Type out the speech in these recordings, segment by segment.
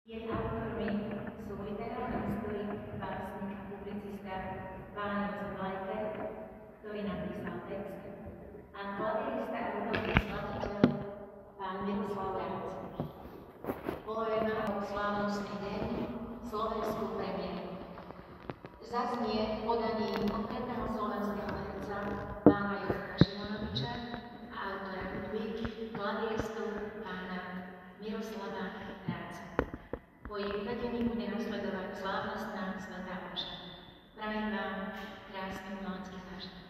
Je autormi sú literárny historik, básnik a publicista pán Jozef Lajker, ktorý napísal text, a klavírista a hudobný skladateľ pán Miroslav Rác. Poéma o slávnostný deň slovenskú premiéru zaznie v podaní konkrétneho slovenského herca pána Jozefa Šimonoviča a autora hudby klavíristu pána Miroslava Ráca. Po jej uvedení bude nasledovať slávnostná svätá omša. Prajem vám krásny umelecký zážitok.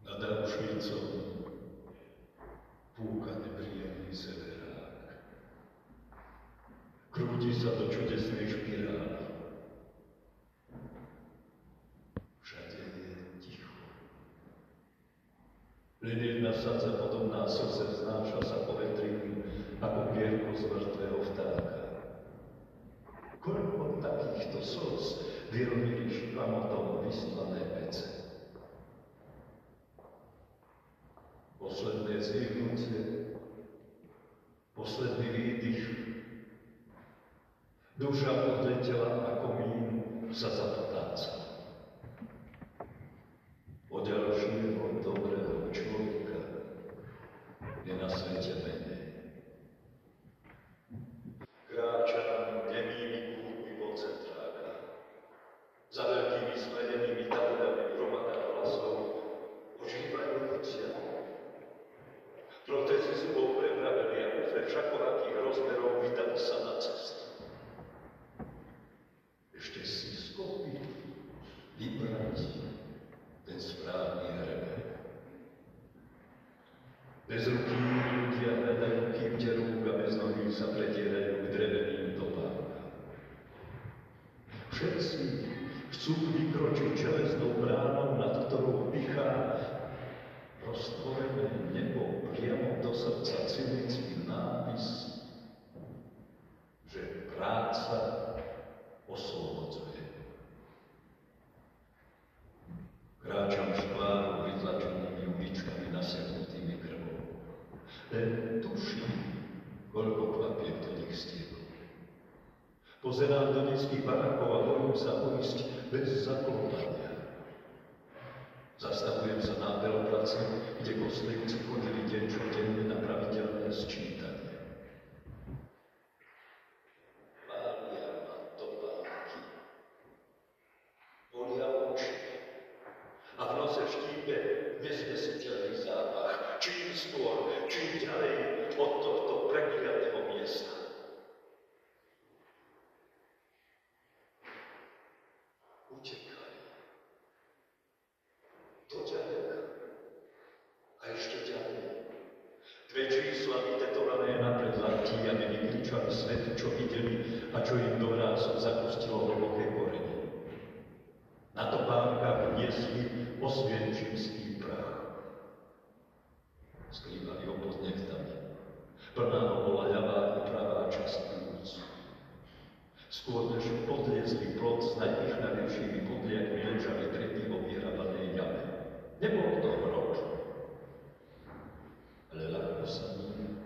Nad Auschwitzom púka nepríjemný severák. Krúti sa do čudesnej špirály. Všade je ticho. Len jedna sadza podobná slze vznáša sa po vetrínu ako pierko z mŕtvého vtáka. Koľko takýchto slz vyrobili špamotom vyslané pece. Posledné zjehnutie, posledný výdych. Duša odletela ako mín sa zapotáca. O ďalšieho dobrého človeka je na svete menej. Kráčam nemými kútmi po centrákach. Za veľkými sklenenými tabulami hromada hlasov ožívajú ľudia. Protezy zubov prepravili a ufre všakovakých rozmerov vydali sa na cestu. Ešte si skopiť, vybrať ten správny hrebeň. Bez ruky ľudia hľadajú kývte rúk a bez nohy sa pretierajú k dreveným dobám. Všetci chcú vykročiť železnou bránou, nad ktorou dýchá roztvorené nebo priamo do srdca cynický nápis, že práca oslobodzuje. Kráčam šklárou vytlačenými uličkami nasiaknutými krvou. Len tuším, koľko klapiek do nich stieklo. Pozerám do detských barakov a bojím sa uísť bez zaklopania. Zastavujem sa na Veľoplaci, kde kostlivci chodili deň čo deň na pravidelné sčítanie. Pália ma topánky, bolia oči a v nose štípe neznesiteľný zápas. čísla vytetované na predlatí, aby vykričali svetu, čo videli a čo im do mrázu zapustilo hlboké korene. Na topánkach niesli osvienčimský prach. Skrývali ho pod nechtami. Plná ho bola ľavá i pravá časť plúc. Skôr než podliezli plot s najpichnavejšími podliakmi, ležali trepy o vyhrabanej jame. Nebol to hrob, ale ľahko sa ním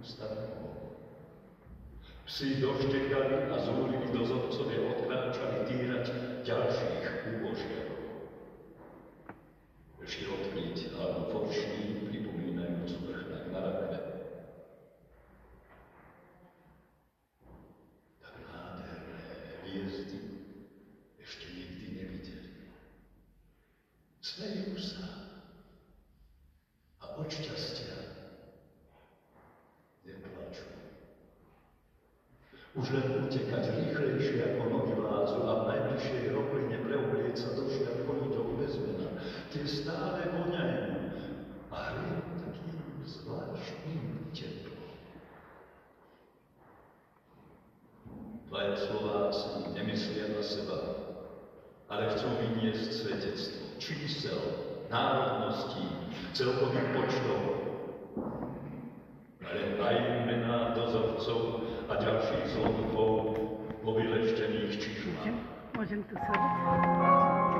stanul. Psi doštekali a zúrili dozorcovia odkráčali týrať ďalších úbožiarov. Širotniť hlavu foršný, pripomínajúc vrch na marakve. Tak nádherné hviezdy ešte nikdy nevideli. Smejú sa a od šťastia neplačú. Už len utekať rýchlejšie ako nohy vládzu a v najbližšej rokline preoblieť sa do šiatkovidov bez mena. Tie stále voňajú a hrie takým zvláštnym teplom. Dvaja Slováci nemyslia na seba, ale chcú vyniesť svedectvo čísel, národností, celkových počtov, ale aj mená dozorcov a ďalších zlomkov vo vyleštených číslach. Môžem tu sedieť?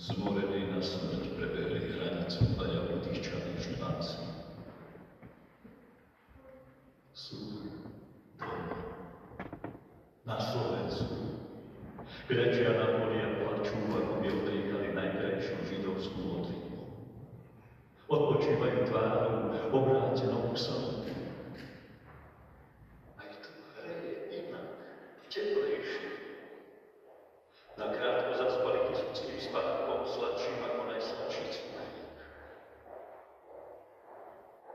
Zmorení na smrť prebehli hranicu dvaja udýchčaní ždváci. Sú doma, na Slovensku. Kričia na poli a plačú, ako by obliekali najkrajšiu židovskú modlitbu. Odpočívajú tvárou obrátenou k samotnú. Aj tu hreje inak, teplejšie. Nakrátko zaspali kysuckým spánkom, sladším ako najsladší cukrík.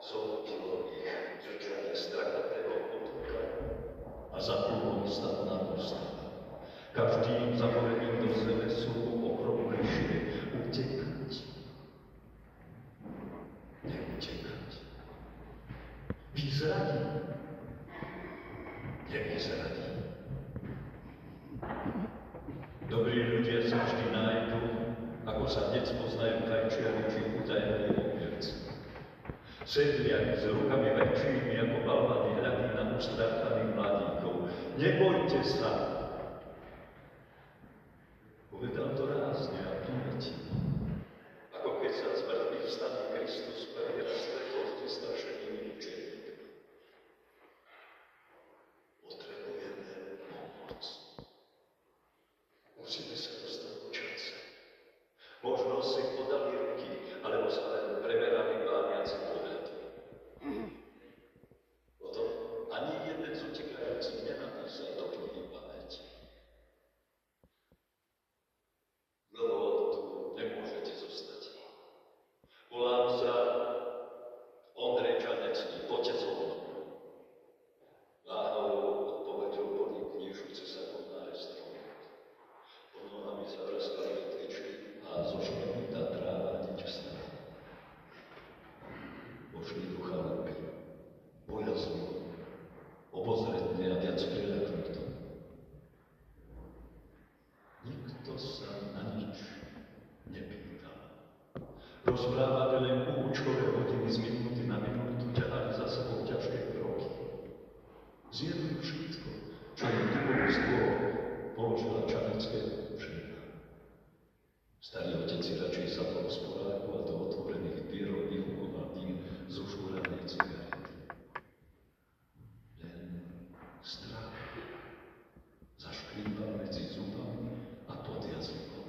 Zolotilo ich drčanie strakatého potoka a zaplúvali statná postava. Každým zaporením do zeme sú okrúhlejšie utekať. Neutekať. Vyzradí. Nevyzradí. Dobrí ľudia sa vždy nájdu, ako sa hneď spoznajú fajčiari či utajení opierci. Sedliak s rukami väčšími ako balvany hľadí na ustráchaných mladíkov. Nebojte sa! Povedal to rázne a príjmete. Ako keď sa z mŕtvych vstaný Kristus prvý raz stretol s vystrašenými učeníkmi. Potrebujeme pomoc. Musíme sa dostať do čase. Možno si podali ruky, alebo sa len preberali bániaci pohľad. Potom ani jeden z utekajúcich nenapísal do knihy pamäti. Dlho tu nemôžete zostať. Volám sa Ondrej Čanecký, poďte so mnou. Váhavou odpovedou boli knížuce sa pod nárestrou. Pod nohami zapraskali vetvičky a zo škvrnitá tráva nič vstala. Pošli do chalupy, bojazno, Zjedli všetko, čo im duchovný stôl položila Čaneckému žena. Starý otec si radšej zapol sporáku a do otvorených dvierok vyfúkoval dým zo žúranej cigarety. Len strach zaškrípal medzi zubami a pod jazykom.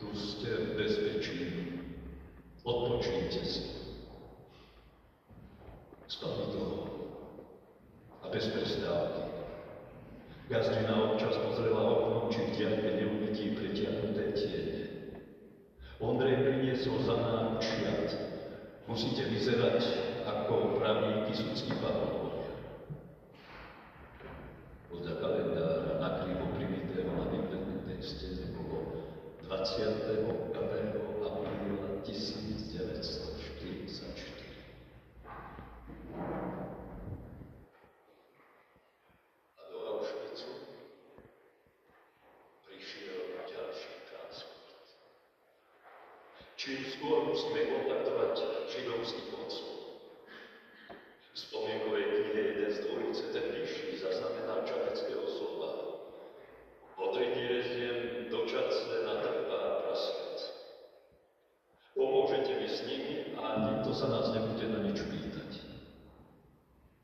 Tu ste v bezpečí. Odpočnite si. Spali dlho a bez prestávky. Gazdrina občas pozrela oknom, či v diaľke neuvidí pretiahnuté tiene. Ondrej priniesol za náručiat. Musíte vyzerať ako pravý kysucký papalovia. Podľa kalendára nakrivo pribitého na vypletnej stene bolo 25. apríla 1944. A do Auschwitzu prišiel ďalší transport. Čím skôr musíme kontaktovať židovský konsul. V spomienkovej knihe jeden z dvojice, ten vyšší, zaznamenal Čaneckého soldáta. O 3 dní vezniem do Čace na trh pár prasiat. Pomôžete mi s nimi a nikto sa nás nebude na nič pýtať.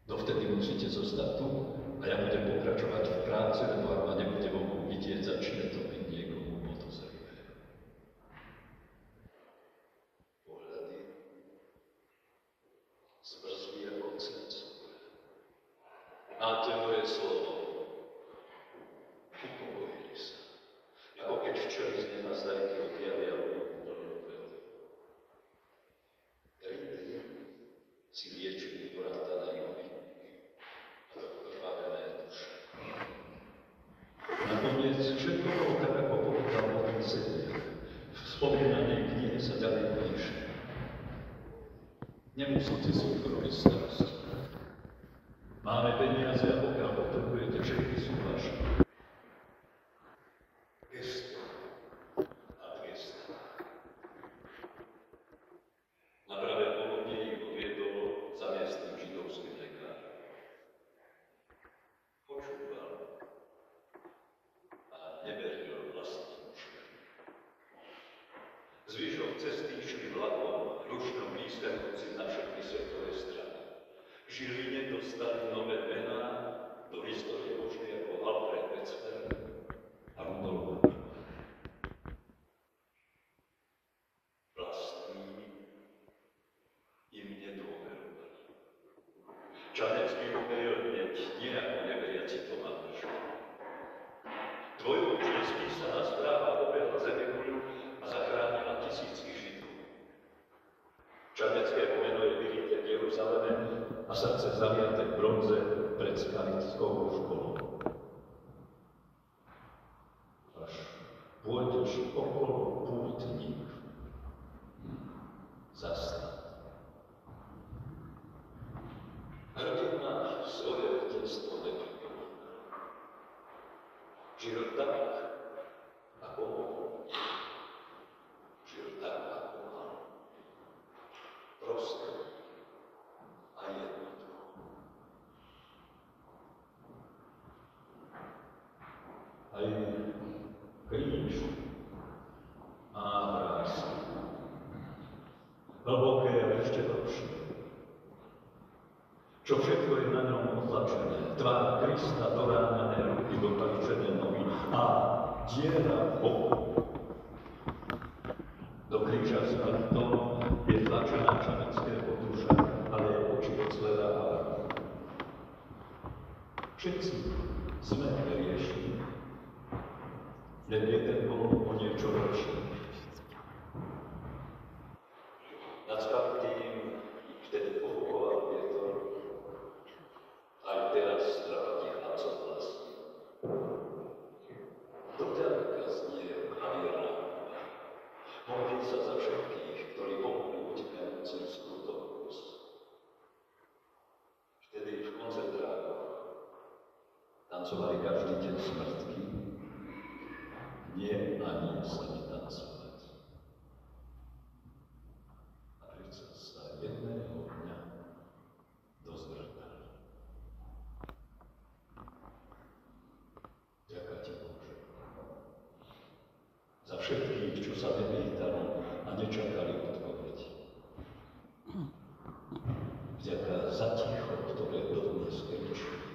Dovtedy musíte zostať tu a ja budem pokračovať v práci, lebo ak ma nebude vonku vidieť, začne to byť niekomu podozrivé. Pohľady zmrzli ako cenzúra. Máte moje slovo. Upokojili sa. Ako keď včera z neba zdajky objavia úplnú veľu. 3 dny si liečili vrátane nohy a dokrvavené duše. Nakoniec všetko bolo tak, ako povedal ten sedel. V spomínanej knihe sa ďalej píše. Nemusíte si urobiť starosti. Máme peniaze a pokiaľ potrebujete, všetky sú vaše. Gesto a gesta. Na pravé poludne ich odviedol za miestnym židovským lekárom. Počúval a neveril vlastným ušiam. Zvyšok cesty išli vlakom, rušnom výskakujúcim na všetky svetové strany. Žiline dostali nové mená do histórie Božnej ako Alfred Wetzler a Rudolf Hannibal. Vlastní im nedôverovali. Čanecký uveril hneď nie ako neveriaci Tomáš. Dvojročne spísaná správa obehla zemeguľu a zachránila tisícky Židov. Čanecké pomeno je vyrité v Jeruzaleme a srdce zaliate v bronze pred skalickou školou. Až pôjdeš okolo pútnik, zastaň. Hrdina svoje detstvo nepripomína. Žil tak, ako mohol. Žil tak, ako mal. Prosto a jednoducho. Aj kríž má vrásky. Hlboké a ešte hlbšie. Čo všetko je na ňom otlačené. Tvár Krista doráňané ruky, dotlačené nohy a diera v boku. Do kríža s hrdom je tlačená čaneckého duša, ale je oči Wetzlera a Arnold. Všetci sme riešení. Len jeden bol o niečo lepší. Nad Spartým vtedy pochoval vietor, aj teraz trvá hlasom vlastní. Doďaleka znie klavíra. Modlí sa za všetkých, ktorí pomohli utekajúcim z Krutovkus. Vtedy v koncentrákoch tancovali každý deň smrtky. Nie ani sa netancovať. A predsa sa jedného dňa dozvrdali. čo sa nepýtali a nečakali odpoveď. Vďaka za ticho, ktoré dodnes kričí.